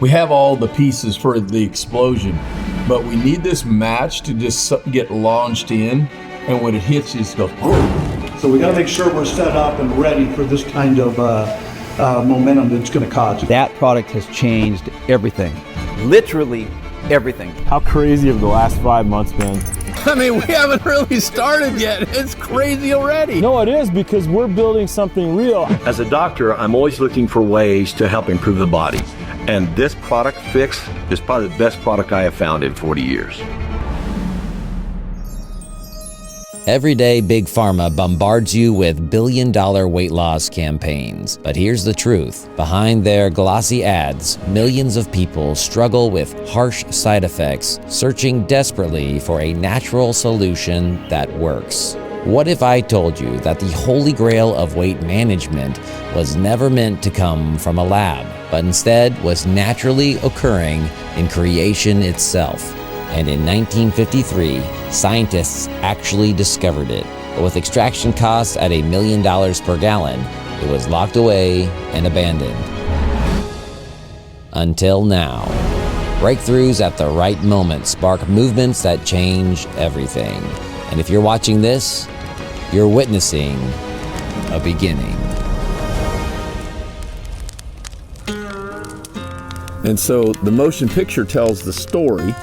We have all the pieces for the explosion, but we need this match to just get launched in, and when it hits, you just go, oh. So we got to make sure we're set up and ready for this kind of momentum that's going to cause. That product has changed everything. Literally everything. How crazy have the last 5 months been? I mean, we haven't really started yet. It's crazy already. No, it is, because we're building something real. As a doctor, I'm always looking for ways to help improve the body. And this product, pHix, is probably the best product I have found in 40 years. Every day, Big Pharma bombards you with billion-dollar weight loss campaigns. But here's the truth. Behind their glossy ads, millions of people struggle with harsh side effects, searching desperately for a natural solution that works. What if I told you that the holy grail of weight management was never meant to come from a lab, but instead was naturally occurring in creation itself? And in 1953, scientists actually discovered it. But with extraction costs at $1 million per gallon, it was locked away and abandoned. Until now. Breakthroughs at the right moment spark movements that change everything. And if you're watching this, you're witnessing a beginning. And so the motion picture tells the story.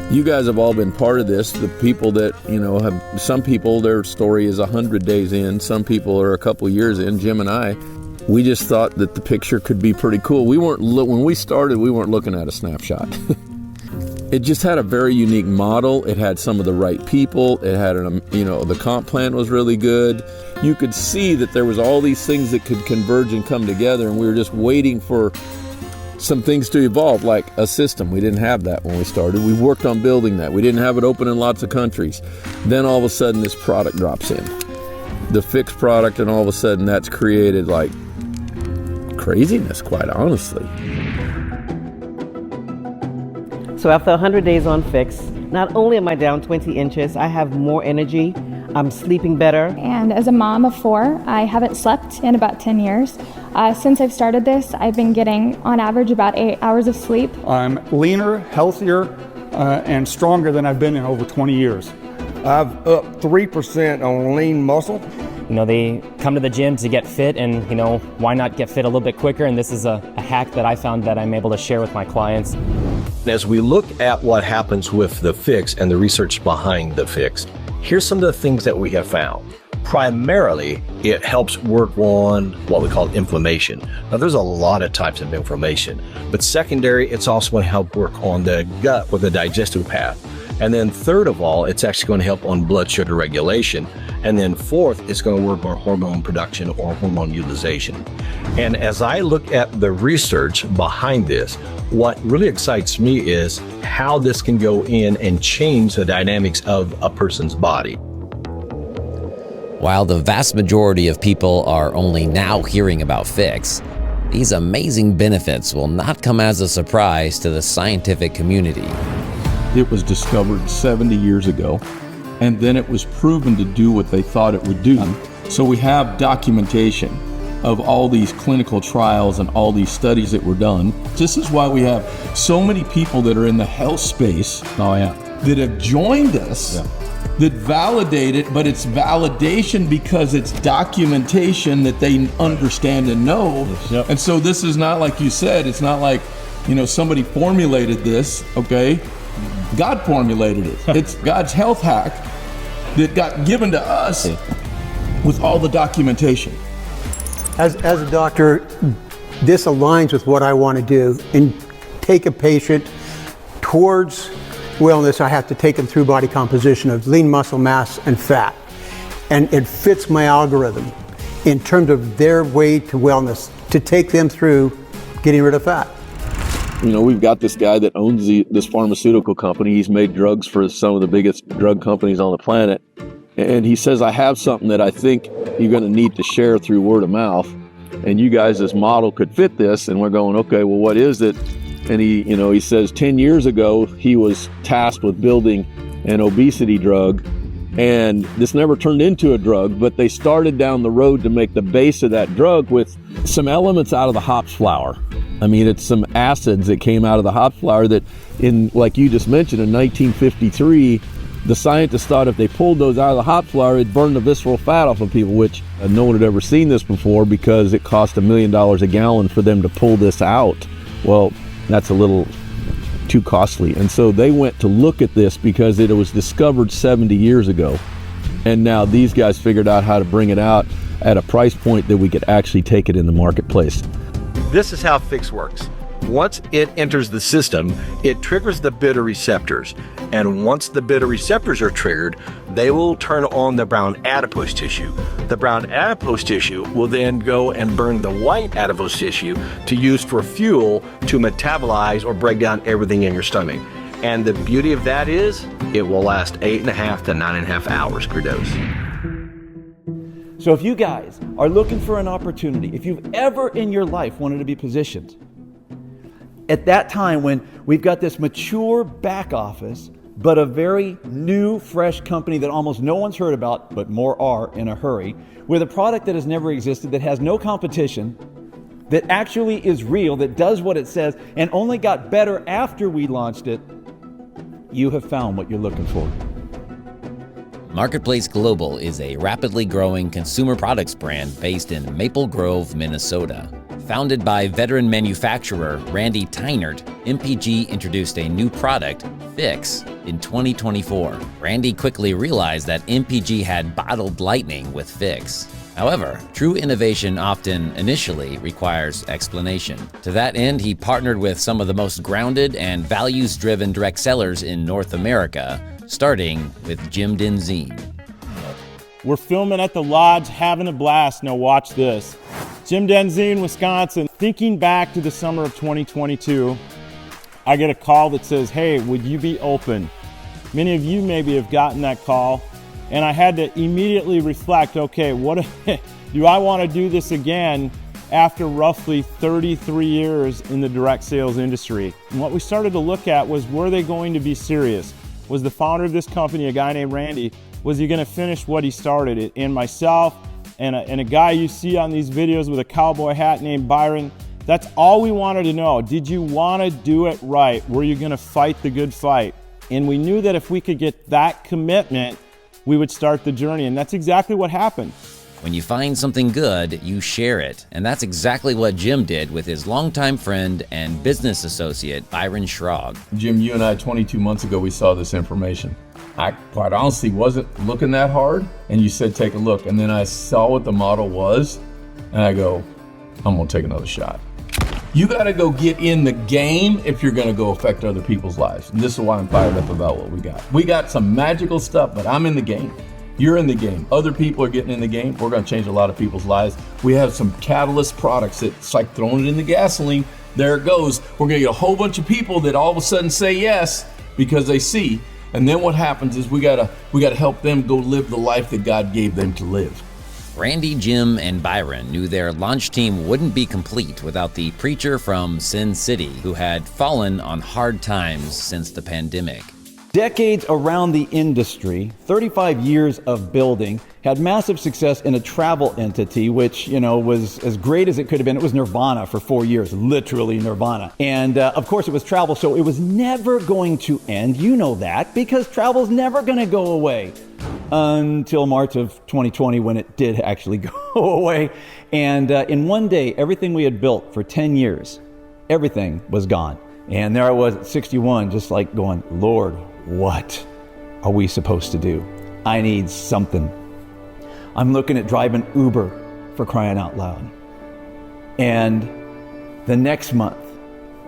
You guys have all been part of this. The people that, have, some people, their story is 100 days in. Some people are a couple years in. Jim and I, we just thought that the picture could be pretty cool. When we started, we weren't looking at a snapshot. It just had a very unique model. It had some of the right people. It had, the comp plan was really good. You could see that there was all these things that could converge and come together, and we were just waiting for some things to evolve, like a system. We didn't have that when we started. We worked on building that. We didn't have it open in lots of countries. Then all of a sudden this product drops in. The pHix product, and all of a sudden that's created like craziness, quite honestly. So after 100 days on pHix, not only am I down 20 inches, I have more energy, I'm sleeping better. And as a mom of 4, I haven't slept in about 10 years. Since I've started this, I've been getting, on average, about 8 hours of sleep. I'm leaner, healthier, and stronger than I've been in over 20 years. I've upped 3% on lean muscle. They come to the gym to get fit, and, why not get fit a little bit quicker? And this is a hack that I found that I'm able to share with my clients. As we look at what happens with the pHix and the research behind the pHix, here's some of the things that we have found. Primarily, it helps work on what we call inflammation. Now, there's a lot of types of inflammation, but secondary, it's also going to help work on the gut or the digestive path. And then third of all, it's actually going to help on blood sugar regulation. And then fourth, it's going to work on hormone production or hormone utilization. And as I look at the research behind this, what really excites me is how this can go in and change the dynamics of a person's body. While the vast majority of people are only now hearing about pHix, these amazing benefits will not come as a surprise to the scientific community. It was discovered 70 years ago, and then it was proven to do what they thought it would do. So we have documentation of all these clinical trials and all these studies that were done. This is why we have so many people that are in the health space that have joined us. That validate it, but it's validation because it's documentation that they understand and know. Yep. And so this is not like you said, it's not like, somebody formulated this, okay? God formulated it. It's God's health hack that got given to us with all the documentation. As a doctor, this aligns with what I want to do and take a patient towards wellness. I have to take them through body composition of lean muscle mass and fat. And it fits my algorithm in terms of their way to wellness, to take them through getting rid of fat. We've got this guy that owns this pharmaceutical company. He's made drugs for some of the biggest drug companies on the planet. And he says, I have something that I think you're going to need to share through word of mouth. And you guys, this model could fit this. And we're going, okay, well, what is it? And he says 10 years ago, he was tasked with building an obesity drug, and this never turned into a drug, but they started down the road to make the base of that drug with some elements out of the hops flour. I mean, it's some acids that came out of the hop flower that, in like you just mentioned, in 1953, the scientists thought if they pulled those out of the hop flower, it'd burn the visceral fat off of people, which no one had ever seen this before because it cost $1 million a gallon for them to pull this out. Well, that's a little too costly. And so they went to look at this because it was discovered 70 years ago. And now these guys figured out how to bring it out at a price point that we could actually take it in the marketplace. This is how pHix works. Once it enters the system, it triggers the bitter receptors. And once the bitter receptors are triggered, they will turn on the brown adipose tissue. The brown adipose tissue will then go and burn the white adipose tissue to use for fuel to metabolize or break down everything in your stomach. And the beauty of that is, it will last 8.5 to 9.5 hours per dose. So if you guys are looking for an opportunity, if you've ever in your life wanted to be positioned at that time when we've got this mature back office, but a very new, fresh company that almost no one's heard about, but more are in a hurry, with a product that has never existed, that has no competition, that actually is real, that does what it says, and only got better after we launched it, you have found what you're looking for. Marketplace Global is a rapidly growing consumer products brand based in Maple Grove, Minnesota. Founded by veteran manufacturer Randy Tynert, MPG introduced a new product, pHix, in 2024. Randy quickly realized that MPG had bottled lightning with pHix. However, true innovation often initially requires explanation. To that end, he partnered with some of the most grounded and values-driven direct sellers in North America, starting with Jim Denzine. We're filming at the lodge, having a blast. Now watch this. Jim Denzine, Wisconsin. Thinking back to the summer of 2022, I get a call that says, hey, would you be open? Many of you maybe have gotten that call, and I had to immediately reflect, okay, what do I want to do this again after roughly 33 years in the direct sales industry? And what we started to look at was, were they going to be serious? Was the founder of this company, a guy named Randy, was he going to finish what he started? And myself and a guy you see on these videos with a cowboy hat named Byron, that's all we wanted to know. Did you want to do it right? Were you going to fight the good fight? And we knew that if we could get that commitment, we would start the journey. And that's exactly what happened. When you find something good, you share it. And that's exactly what Jim did with his longtime friend and business associate, Byron Schrog. Jim, you and I, 22 months ago, we saw this information. I quite honestly wasn't looking that hard, and you said take a look. And then I saw what the model was, and I go, I'm gonna take another shot. You gotta go get in the game if you're gonna go affect other people's lives. And this is why I'm fired up about what we got. We got some magical stuff, but I'm in the game. You're in the game. Other people are getting in the game. We're gonna change a lot of people's lives. We have some catalyst products that's like throwing it in the gasoline. There it goes. We're gonna get a whole bunch of people that all of a sudden say yes because they see. And then what happens is we gotta help them go live the life that God gave them to live. Randy, Jim, and Byron knew their launch team wouldn't be complete without the preacher from Sin City who had fallen on hard times since the pandemic. Decades around the industry, 35 years of building, had massive success in a travel entity, which, was as great as it could have been. It was nirvana for 4 years, literally nirvana. And of course it was travel, so it was never going to end. You know that, because travel's never going to go away until March of 2020 when it did actually go away. And in one day, everything we had built for 10 years, everything was gone. And there I was at 61, just like going, Lord, what are we supposed to do? I need something. I'm looking at driving Uber, for crying out loud. And the next month,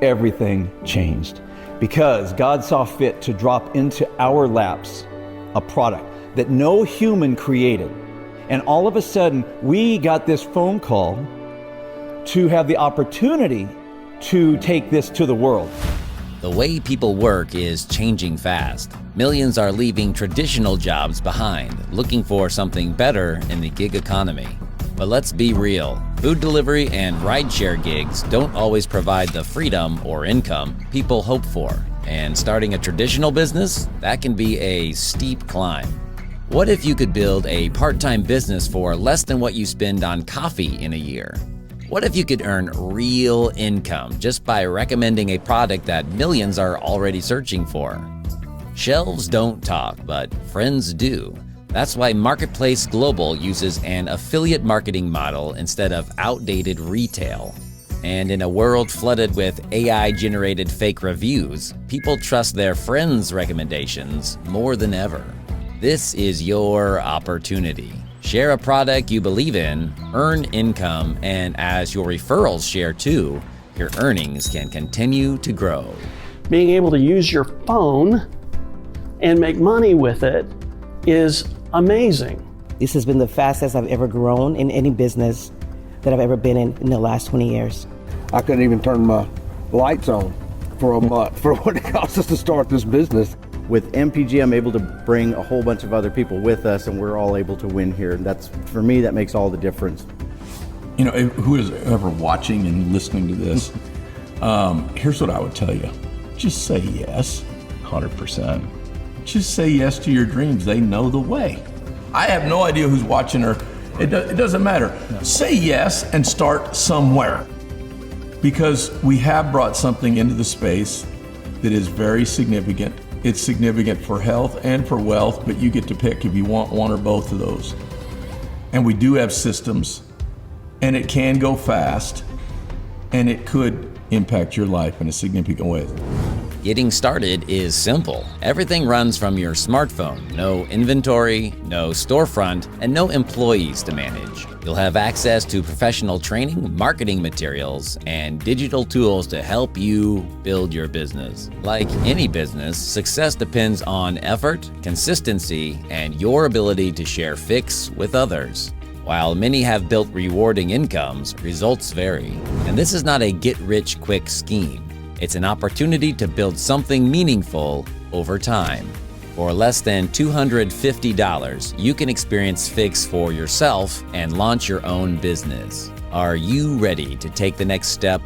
everything changed because God saw fit to drop into our laps a product that no human created. And all of a sudden, we got this phone call to have the opportunity to take this to the world. The way people work is changing fast. Millions are leaving traditional jobs behind, looking for something better in the gig economy. But let's be real, food delivery and rideshare gigs don't always provide the freedom or income people hope for. And starting a traditional business, that can be a steep climb. What if you could build a part-time business for less than what you spend on coffee in a year? What if you could earn real income just by recommending a product that millions are already searching for? Shelves don't talk, but friends do. That's why Marketplace Global uses an affiliate marketing model instead of outdated retail. And in a world flooded with AI-generated fake reviews, people trust their friends' recommendations more than ever. This is your opportunity. Share a product you believe in, earn income, and as your referrals share too, your earnings can continue to grow. Being able to use your phone and make money with it is amazing. This has been the fastest I've ever grown in any business that I've ever been in the last 20 years. I couldn't even turn my lights on for a month for what it cost us to start this business. With MPG, I'm able to bring a whole bunch of other people with us, and we're all able to win here. That's, for me, that makes all the difference. You know, who is ever watching and listening to this, here's what I would tell you. Just say yes. 100%. Just say yes to your dreams. They know the way. I have no idea who's watching or it doesn't matter. No. Say yes and start somewhere. Because we have brought something into the space that is very significant. It's significant for health and for wealth, but you get to pick if you want one or both of those. And we do have systems, and it can go fast, and it could impact your life in a significant way. Getting started is simple. Everything runs from your smartphone. No inventory, no storefront, and no employees to manage. You'll have access to professional training, marketing materials, and digital tools to help you build your business. Like any business, success depends on effort, consistency, and your ability to share pHix with others. While many have built rewarding incomes, results vary. And this is not a get-rich-quick scheme. It's an opportunity to build something meaningful over time. For less than $250, you can experience pHix for yourself and launch your own business. Are you ready to take the next step?